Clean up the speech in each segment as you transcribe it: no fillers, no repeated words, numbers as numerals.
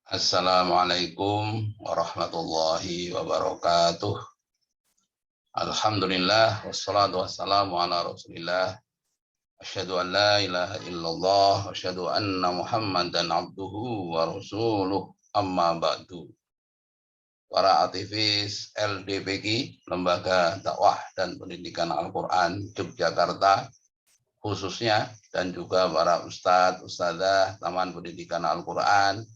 Assalamualaikum warahmatullahi wabarakatuh. Alhamdulillah wassalatu wassalamu ala Rasulillah. Asyhadu an la ilaha illallah wa asyhadu anna Muhammadan abduhu wa rasuluh. Amma ba'du. Para aktivis LDPQ, Lembaga Dakwah dan Pendidikan Al-Qur'an Yogyakarta khususnya, dan juga para ustadz, ustadzah Taman Pendidikan Al-Qur'an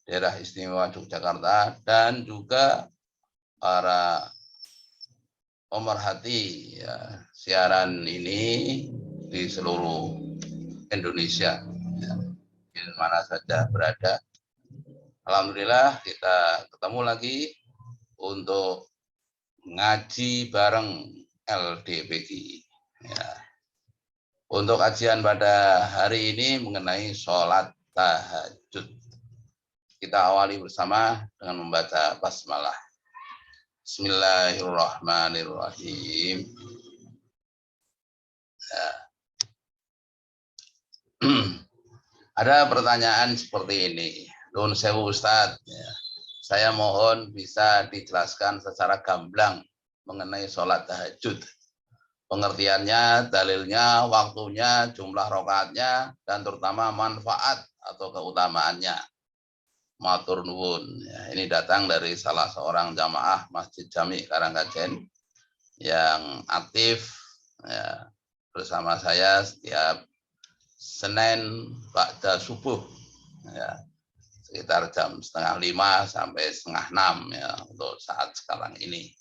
Daerah Istimewa Yogyakarta, dan juga para pemerhati ya, siaran ini di seluruh Indonesia, ya, di mana saja berada. Alhamdulillah kita ketemu lagi untuk ngaji bareng LDPQ. Ya. Untuk kajian pada hari ini mengenai sholat tahajud. Kita awali bersama dengan membaca basmalah. Bismillahirrahmanirrahim. Ya. Ada pertanyaan seperti ini. Nun sewu Ustadz, ya. Saya mohon bisa dijelaskan secara gamblang mengenai sholat tahajud. Pengertiannya, dalilnya, waktunya, jumlah rakaatnya, dan terutama manfaat atau keutamaannya. Matur nuwun. Ya, ini datang dari salah seorang jamaah Masjid Jami Karangkajen yang aktif ya, bersama saya setiap Senin ba'da subuh ya, sekitar jam 4:30 sampai 5:30 ya, untuk saat sekarang ini.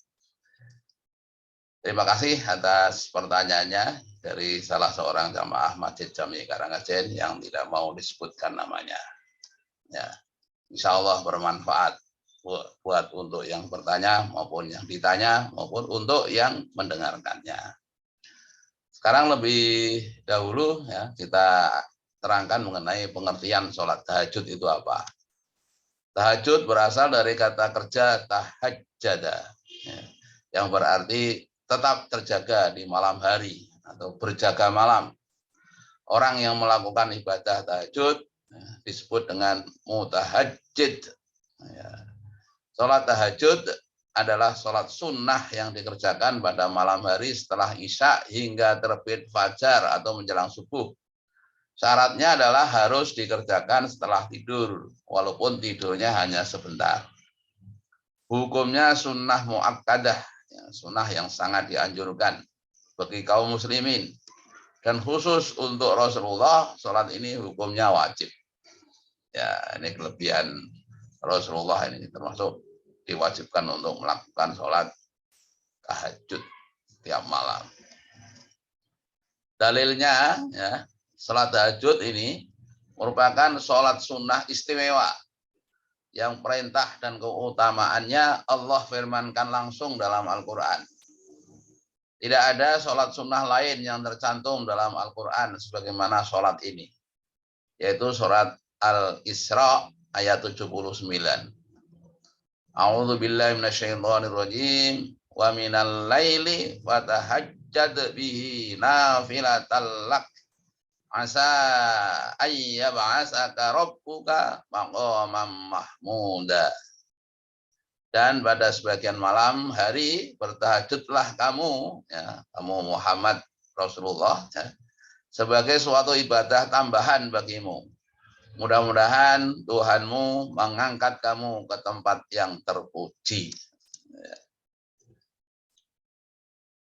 Terima kasih atas pertanyaannya dari salah seorang jamaah Masjid Jami Karangkajen yang tidak mau disebutkan namanya. Ya. Insya Allah bermanfaat buat untuk yang bertanya maupun yang ditanya maupun untuk yang mendengarkannya. Sekarang lebih dahulu ya, kita terangkan mengenai pengertian sholat tahajud itu apa. Tahajud berasal dari kata kerja tahajjada, ya, yang berarti tetap terjaga di malam hari atau berjaga malam. Orang yang melakukan ibadah tahajud disebut dengan mutahajjid. Ya. Sholat tahajud adalah sholat sunnah yang dikerjakan pada malam hari setelah isya hingga terbit fajar atau menjelang subuh. Syaratnya adalah harus dikerjakan setelah tidur, walaupun tidurnya hanya sebentar. Hukumnya sunnah muakkadah, ya, sunnah yang sangat dianjurkan bagi kaum muslimin. Dan khusus untuk Rasulullah, sholat ini hukumnya wajib. Ya, ini kelebihan Rasulullah, ini termasuk diwajibkan untuk melakukan sholat tahajud tiap malam. Dalilnya, ya, sholat tahajud ini merupakan sholat sunnah istimewa yang perintah dan keutamaannya Allah firmankan langsung dalam Al-Quran. Tidak ada sholat sunnah lain yang tercantum dalam Al-Quran sebagaimana sholat ini, yaitu surat Al-Isra ayat 79. A'udzu billahi minasyaitonir rajim wa minal laili fatahajjad bihi nafilatal lak asa ayyab'asaka rabbuka maqaman mahmuda. Dan pada sebagian malam hari bertahajudlah kamu, ya, kamu Muhammad Rasulullah, ya, sebagai suatu ibadah tambahan bagimu. Mudah-mudahan Tuhanmu mengangkat kamu ke tempat yang terpuji.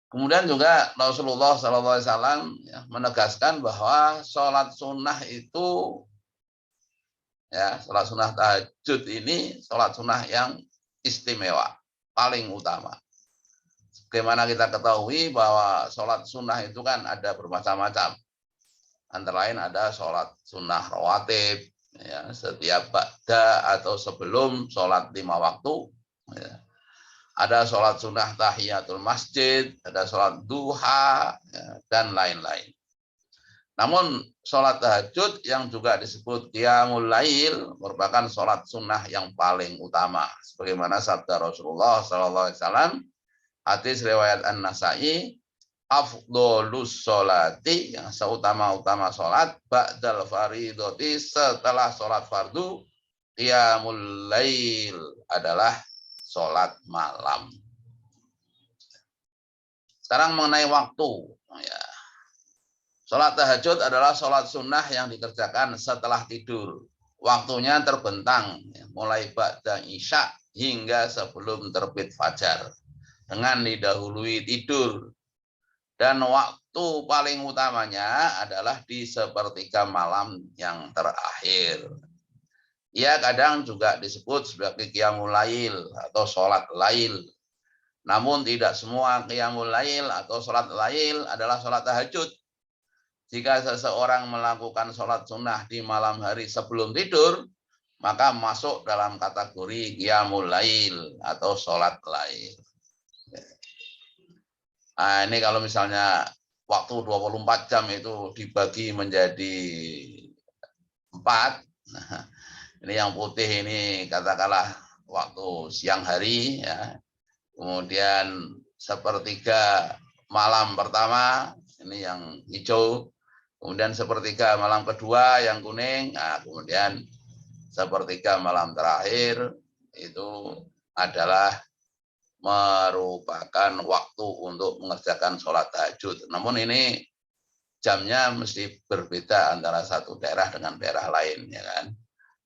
Kemudian juga Rasulullah SAW menegaskan bahwa sholat sunnah itu, ya, sholat sunnah tahajud ini sholat sunnah yang istimewa, paling utama. Bagaimana kita ketahui bahwa sholat sunnah itu kan ada bermacam-macam. Antara lain ada sholat sunnah rawatib, ya, setiap ba'da atau sebelum sholat 5 waktu. Ya. Ada sholat sunnah tahiyatul masjid, ada sholat duha, ya, dan lain-lain. Namun sholat tahajud yang juga disebut qiyamul lail merupakan sholat sunnah yang paling utama. Sebagaimana sabda Rasulullah SAW, hadis riwayat An-Nasai, afdolus sholati, yang seutama-utama sholat ba'dal faridoti, setelah sholat fardu, qiyamul lail adalah sholat malam. Sekarang mengenai waktu. Ya. Sholat tahajud adalah sholat sunnah yang dikerjakan setelah tidur. Waktunya terbentang, mulai ba'da isya hingga sebelum terbit fajar. Dengan didahului tidur. Dan waktu paling utamanya adalah di sepertiga malam yang terakhir. Ia kadang juga disebut sebagai qiyamul lail atau sholat lail. Namun tidak semua qiyamul lail atau sholat lail adalah sholat tahajud. Jika seseorang melakukan sholat sunnah di malam hari sebelum tidur, maka masuk dalam kategori qiyamul lail atau sholat lail. Nah, ini kalau misalnya waktu 24 jam itu dibagi menjadi 4, nah, ini yang putih ini katakanlah waktu siang hari, ya. Kemudian sepertiga malam pertama, ini yang hijau. Kemudian sepertiga malam kedua yang kuning, nah, kemudian sepertiga malam terakhir itu adalah merupakan waktu untuk mengerjakan sholat tahajud. Namun ini jamnya mesti berbeda antara satu daerah dengan daerah lain, ya kan?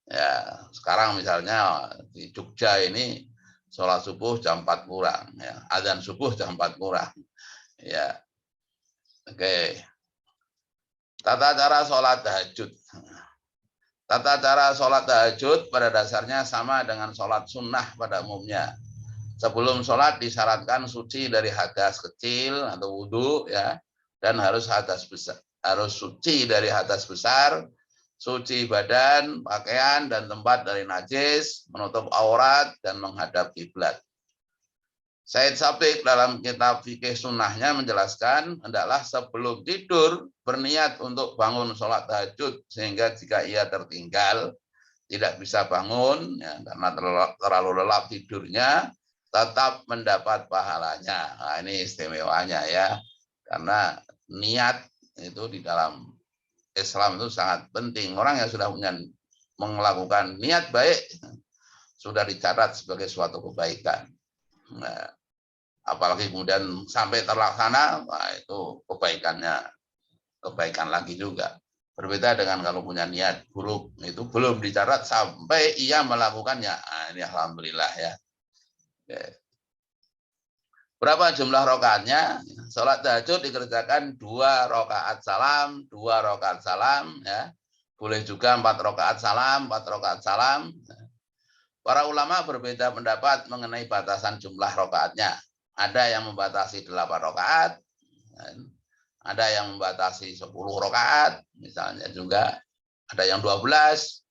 Ya, sekarang misalnya di Jogja ini sholat subuh jam 4 kurang, ya. Azan subuh jam 4 kurang, ya. Oke. Tata cara sholat tahajud. Tata cara sholat tahajud pada dasarnya sama dengan sholat sunnah pada umumnya. Sebelum sholat disyaratkan suci dari hadas kecil atau wudhu, ya, dan harus hadas besar, harus suci dari hadas besar, suci badan, pakaian dan tempat dari najis, menutup aurat dan menghadap kiblat. Said Sabiq dalam kitab fikih sunnahnya menjelaskan hendaklah sebelum tidur berniat untuk bangun sholat tahajud, sehingga jika ia tertinggal tidak bisa bangun, ya, karena terlalu lelap tidurnya, tetap mendapat pahalanya. Nah, ini istimewanya, ya, karena niat itu di dalam Islam itu sangat penting. Orang yang sudah punya melakukan niat baik sudah dicatat sebagai suatu kebaikan. Nah, apalagi kemudian sampai terlaksana, nah itu kebaikan lagi juga. Berbeda dengan kalau punya niat buruk, itu belum dicatat sampai ia melakukannya. Nah, ini alhamdulillah, ya. Oke. Berapa jumlah rakaatnya? Sholat tahajud dikerjakan 2 rakaat salam, 2 rakaat salam, ya. Boleh juga 4 rakaat salam, 4 rakaat salam. Para ulama berbeda pendapat mengenai batasan jumlah rakaatnya. Ada yang membatasi 8 rakaat, ada yang membatasi 10 rakaat, misalnya juga ada yang 12,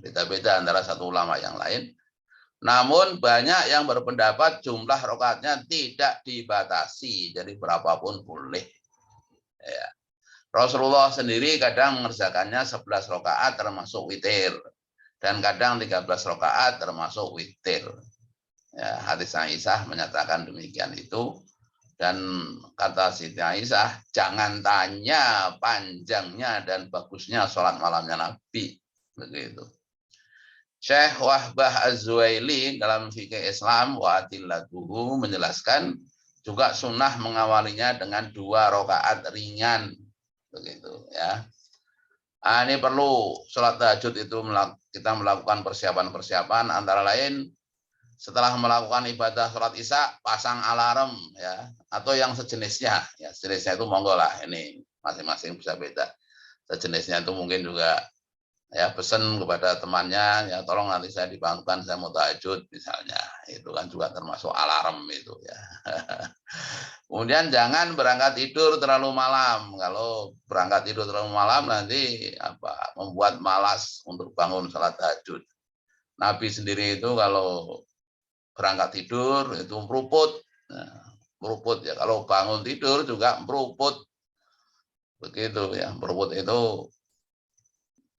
beda-beda antara satu ulama yang lain. Namun banyak yang berpendapat jumlah rakaatnya tidak dibatasi, jadi berapapun boleh. Ya. Rasulullah sendiri kadang mengerjakannya 11 rakaat termasuk witir, dan kadang 13 rakaat termasuk witir. Ya, hadis Aisyah menyatakan demikian itu, dan kata Siti Aisyah, jangan tanya panjangnya dan bagusnya sholat malamnya Nabi, begitu. Syekh Wahbah Az-Zuwaili dalam fikih Islam wa adillatuhu menjelaskan juga sunnah mengawalinya dengan 2 rakaat ringan, begitu, ya. Nah, ini perlu sholat tahajud itu kita melakukan persiapan-persiapan, antara lain setelah melakukan ibadah sholat isya pasang alarm, ya, atau yang sejenisnya, ya, sejenisnya itu monggo lah, ini masing-masing bisa beda. Sejenisnya itu mungkin juga, ya, pesan kepada temannya, ya, tolong nanti saya dibangunkan, saya mau tahajud misalnya, itu kan juga termasuk alarm itu, ya. Kemudian jangan berangkat tidur terlalu malam. Kalau berangkat tidur terlalu malam nanti membuat malas untuk bangun sholat tahajud. Nabi sendiri itu kalau berangkat tidur itu meruput, meruput, ya. Kalau bangun tidur juga meruput, begitu, ya. Meruput itu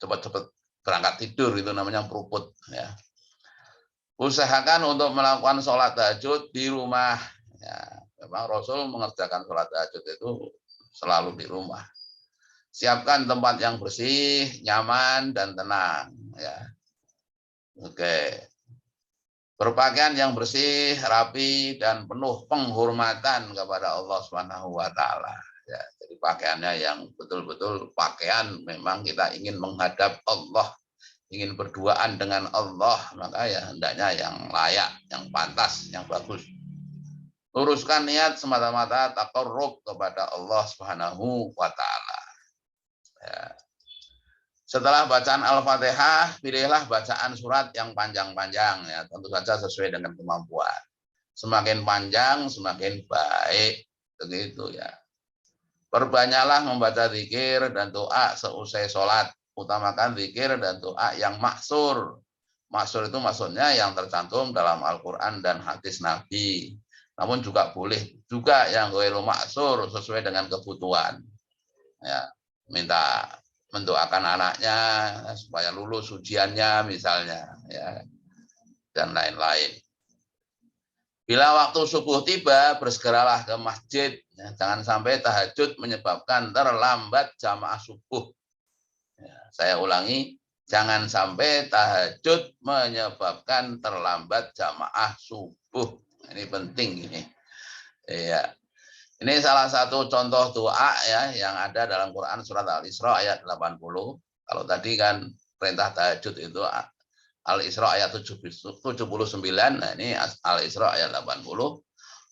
cepat-cepat berangkat tidur, itu namanya meruput, ya. Usahakan untuk melakukan sholat tahajud di rumah, ya. Memang Rasul mengerjakan sholat tahajud itu selalu di rumah. Siapkan tempat yang bersih, nyaman dan tenang, ya. Oke. Berpakaian yang bersih, rapi, dan penuh penghormatan kepada Allah Subhanahu wa taala. Ya, jadi pakaiannya yang betul-betul pakaian memang kita ingin menghadap Allah, ingin berduaan dengan Allah, maka ya hendaknya yang layak, yang pantas, yang bagus. Luruskan niat semata-mata taqarrub kepada Allah Subhanahu wa taala. Ya. Setelah bacaan Al-Fatihah, pilihlah bacaan surat yang panjang-panjang ya, tentu saja sesuai dengan kemampuan. Semakin panjang, semakin baik, begitu ya. Perbanyaklah membaca zikir dan doa seusai sholat. Utamakan zikir dan doa yang maksur. Maksur itu maksudnya yang tercantum dalam Al-Quran dan hadis Nabi. Namun juga boleh juga yang ghairu maksur sesuai dengan kebutuhan. Ya, minta mendoakan anaknya supaya lulus ujiannya misalnya, ya, dan lain-lain. Bila waktu subuh tiba, bersegeralah ke masjid. Ya, jangan sampai tahajud menyebabkan terlambat jamaah subuh. Ya, saya ulangi, jangan sampai tahajud menyebabkan terlambat jamaah subuh. Ini penting ini. Ya. Ini salah satu contoh doa ya yang ada dalam Quran surat Al-Isra ayat 80. Kalau tadi kan perintah tahajud itu Al-Isra ayat 79. Nah, ini Al-Isra ayat 80.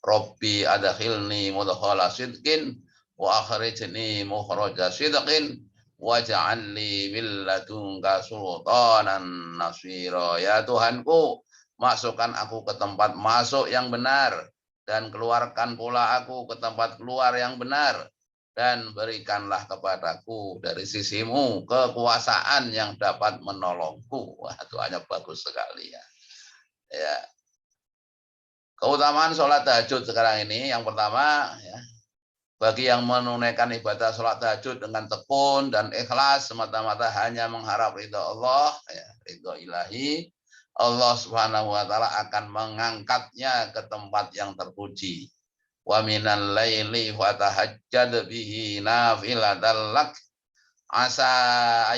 Robbi adkhilni mudkhala sidqin wa akhrijni mukhraja sidqin waj'alni min ladunka sultanan nasira. Ya Tuhanku, masukkan aku ke tempat masuk yang benar, dan keluarkan pula aku ke tempat keluar yang benar, dan berikanlah kepadaku dari sisimu kekuasaan yang dapat menolongku. Wah, doanya bagus sekali ya. Ya. Keutamaan sholat tahajud sekarang ini, yang pertama ya, bagi yang menunaikan ibadah sholat tahajud dengan tekun dan ikhlas semata-mata hanya mengharap ridho Allah, ya, ridho ilahi, Allah Subhanahu wa taala akan mengangkatnya ke tempat yang terpuji. Wa minal laili fatahajjad bihi nafilatan lak asa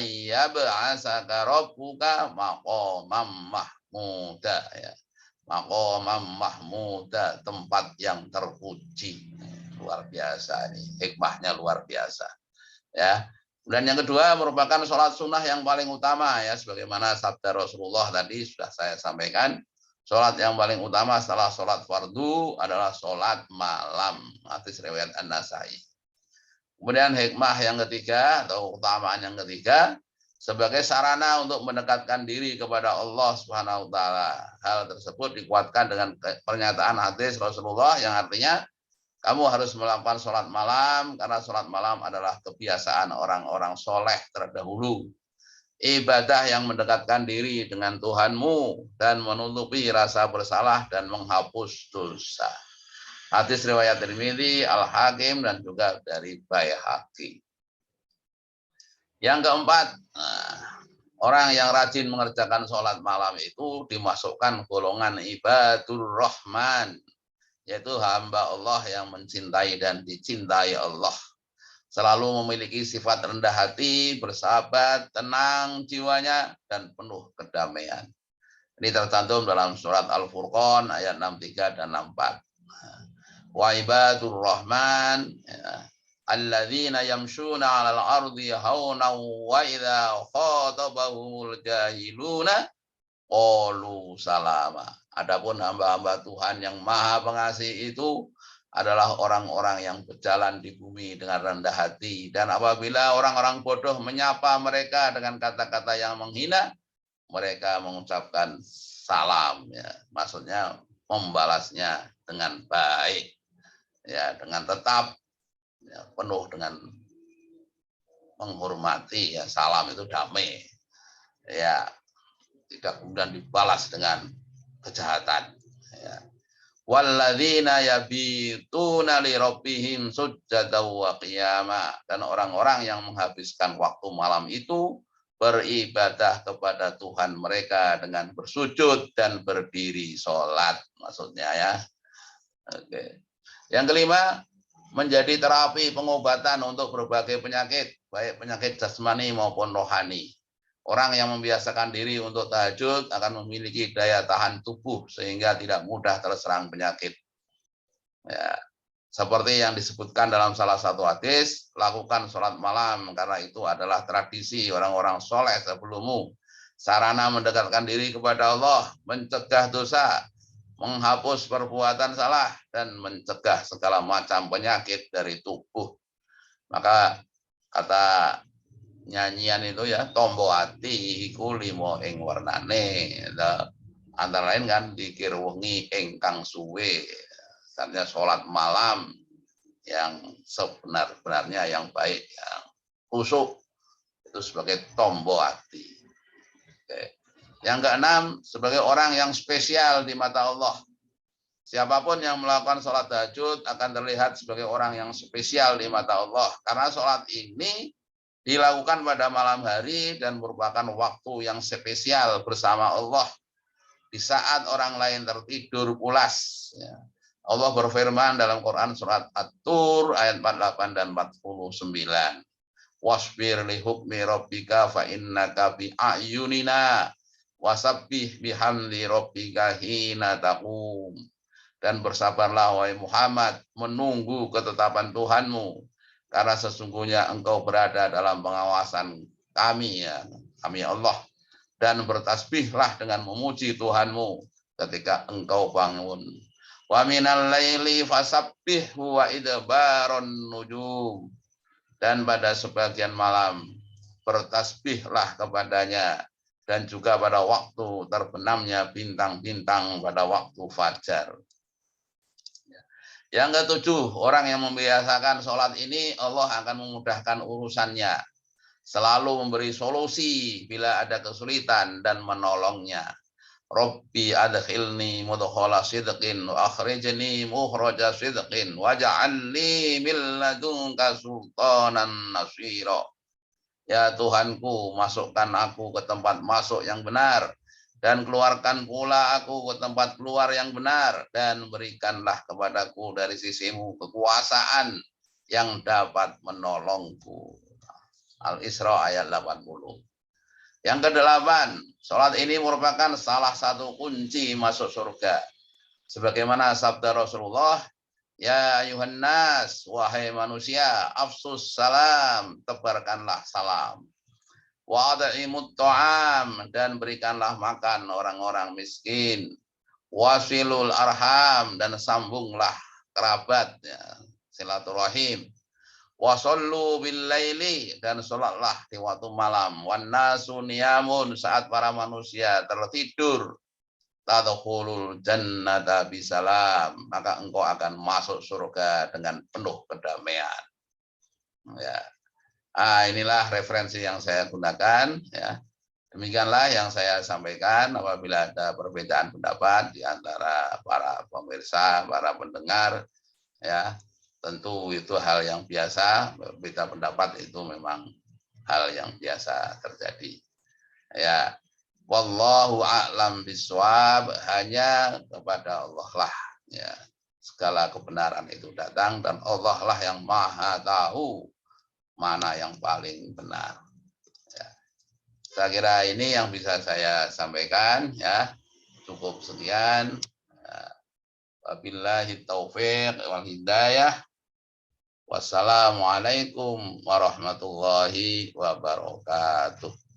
ayyab'asaka rabbuka maqamam mahmuda, ya. Maqamam mahmuda, tempat yang terpuji. Luar biasa ini, hikmahnya luar biasa. Ya. Dan yang kedua merupakan sholat sunnah yang paling utama ya, sebagaimana sabda Rasulullah tadi sudah saya sampaikan. Sholat yang paling utama setelah sholat fardu adalah sholat malam. Hadis riwayat An-Nasai. Kemudian hikmah yang ketiga atau keutamaan yang ketiga, sebagai sarana untuk mendekatkan diri kepada Allah Subhanahu wa taala. Hal tersebut dikuatkan dengan pernyataan hadis Rasulullah yang artinya kamu harus melakukan sholat malam karena sholat malam adalah kebiasaan orang-orang soleh terdahulu. Ibadah yang mendekatkan diri dengan Tuhanmu dan menutupi rasa bersalah dan menghapus dosa. Hadis riwayat Tirmidzi, Al-Hakim, dan juga dari Baihaqi. Yang keempat, orang yang rajin mengerjakan sholat malam itu dimasukkan golongan ibadur rahman, yaitu hamba Allah yang mencintai dan dicintai Allah. Selalu memiliki sifat rendah hati, bersahabat, tenang jiwanya, dan penuh kedamaian. Ini tercantum dalam surat Al-Furqan ayat 63 dan 64. Wa ibadur rahman alladzina yamshuna 'alal ardi hauna wa idza khatabahumul jahiluna qalu salama. Adapun hamba-hamba Tuhan yang Maha Pengasih itu adalah orang-orang yang berjalan di bumi dengan rendah hati, dan apabila orang-orang bodoh menyapa mereka dengan kata-kata yang menghina, mereka mengucapkan salam ya, maksudnya membalasnya dengan baik ya, dengan tetap ya, penuh dengan menghormati ya, salam itu damai ya, tidak kemudian dibalas dengan kejahatan ya. Walladzina yabituna li rabbihim sujjatan wa qiyama, dan orang-orang yang menghabiskan waktu malam itu beribadah kepada Tuhan mereka dengan bersujud dan berdiri sholat, maksudnya ya. Oke. Yang kelima, menjadi terapi pengobatan untuk berbagai penyakit, baik penyakit jasmani maupun rohani. Orang yang membiasakan diri untuk tahajud akan memiliki daya tahan tubuh sehingga tidak mudah terserang penyakit. Ya, seperti yang disebutkan dalam salah satu hadis, lakukan sholat malam karena itu adalah tradisi orang-orang soleh sebelummu. Sarana mendekatkan diri kepada Allah, mencegah dosa, menghapus perbuatan salah, dan mencegah segala macam penyakit dari tubuh. Maka kata nyanyian itu ya, tombo ati iku limo ing warnane. Antara lain kan dikir wengi ingkang suwe, artinya sholat malam yang sebenar-benarnya, yang baik, yang khusyuk, itu sebagai tombo hati. Oke. Yang keenam, sebagai orang yang spesial di mata Allah. Siapapun yang melakukan sholat tahajud akan terlihat sebagai orang yang spesial di mata Allah. Karena sholat ini dilakukan pada malam hari dan merupakan waktu yang spesial bersama Allah. Di saat orang lain tertidur pulas. Ya. Allah berfirman dalam Quran surat At-Tur ayat 48 dan 49. Wasbir li hukmi rabbika fa innaka bi ayunina wasabbih bihamdi rabbika hina taqum. Dan bersabarlah wahai Muhammad menunggu ketetapan Tuhanmu karena sesungguhnya engkau berada dalam pengawasan kami, ya, kami Allah, dan bertasbihlah dengan memuji Tuhanmu ketika engkau bangun. Wa minal laili fasabbihhu wa idbaron nujum. Dan pada sebagian malam bertasbihlah kepadanya, dan juga pada waktu terbenamnya bintang-bintang pada waktu fajar. Yang ketujuh, orang yang membiasakan sholat ini Allah akan memudahkan urusannya, selalu memberi solusi bila ada kesulitan dan menolongnya. Rabbi adkhilni mudkhala sidqin wa akhrijni mukhraja sidqin waj'alni min ladunka sultanan nasira. Ya Tuhanku, masukkan aku ke tempat masuk yang benar dan keluarkan pula aku ke tempat keluar yang benar, dan berikanlah kepadaku dari sisimu kekuasaan yang dapat menolongku. Al-Isra ayat 80. Yang kedelapan, sholat ini merupakan salah satu kunci masuk surga. Sebagaimana sabda Rasulullah, ya ayuhan nas, wahai manusia, afsus salam, tebarkanlah salam. Wa ad'imut ta'am, dan berikanlah makan orang-orang miskin. Wasilul arham, dan sambunglah kerabat, ya, silaturahim. Wasallu bil laili, dan sholatlah di waktu malam. Wan nasu niyamun, saat para manusia tertidur. Tadkhulul jannata bisalam, maka engkau akan masuk surga dengan penuh kedamaian. Ya. Inilah referensi yang saya gunakan, ya. Demikianlah yang saya sampaikan. Apabila ada perbedaan pendapat di antara para pemirsa, para pendengar, ya, tentu itu hal yang biasa. Beda pendapat itu memang hal yang biasa terjadi. Ya, wallahu a'lam bishawab, hanya kepada Allah lah, ya, segala kebenaran itu datang, dan Allah lah yang maha tahu mana yang paling benar. Ya. Saya kira ini yang bisa saya sampaikan, ya. Cukup sekian. Wabillahi taufiq wal hidayah. Wassalamualaikum warahmatullahi wabarakatuh.